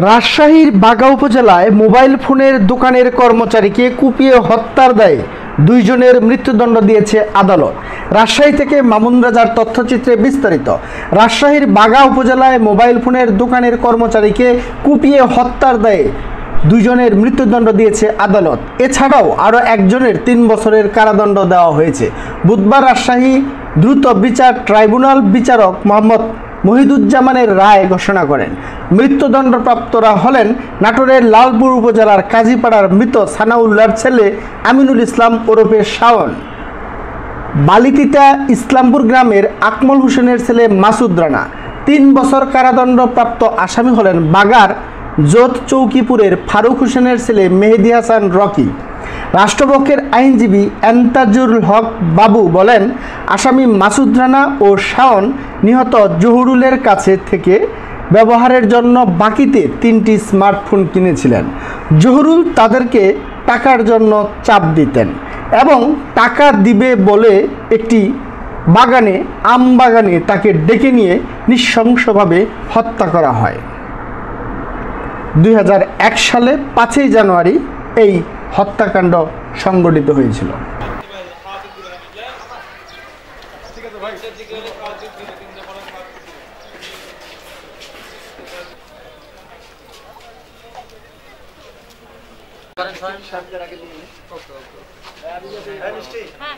রাজশাহীর বাগা উপজেলায় মোবাইল ফোনের দোকানের কর্মচারীকে কুপিয়ে হত্যার দায়ে দুইজনের মৃত্যুদণ্ড দিয়েছে আদালত। রাজশাহী থেকে মামুন রাজার তথ্যচিত্রে বিস্তারিত। রাজশাহীর বাগা উপজেলায় মোবাইল ফোনের দোকানের কর্মচারীকে কুপিয়ে হত্যার দায়ে দুইজনের মৃত্যুদণ্ড দিয়েছে আদালত। এছাড়াও আরও একজনের 3 বছরের কারাদণ্ড দেওয়া হয়েছে। বুধবার রাজশাহী দ্রুত বিচার ট্রাইব্যুনাল বিচারক মোহাম্মদ মহিদুজ্জামানের রায় ঘোষণা করেন। মৃত্যুদণ্ডপ্রাপ্তরা হলেন নাটোরের লালপুর উপজেলার কাজীপাড়ার মৃত সানাউল্লাহর ছেলে আমিনুল ইসলাম ওরফে শাওন, বালিতিতা ইসলামপুর গ্রামের আকমল হোসেনের ছেলে মাসুদ রানা। 3 বছর কারাদণ্ডপ্রাপ্ত আসামি হলেন বাগার জোত চৌকিপুরের ফারুক হোসেনের ছেলে মেহেদি হাসান রকি। রাষ্ট্রপক্ষের আইনজীবী এন্তাজুল হক বাবু বলেন, আসামি মাসুদ রানা ও শাওন নিহত জহুরুলের কাছে থেকে ব্যবহারের জন্য বাকিতে 3টি স্মার্টফোন কিনেছিলেন। জহুরুল তাদেরকে টাকার জন্য চাপ দিতেন এবং টাকা দিবে বলে একটি আম বাগানে তাকে ডেকে নিয়ে নৃশংসভাবে হত্যা করা হয়। 2001 সালে 5ই জানুয়ারি এই হত্যাকাণ্ড সংঘটিত হয়েছিল। হ্যাঁ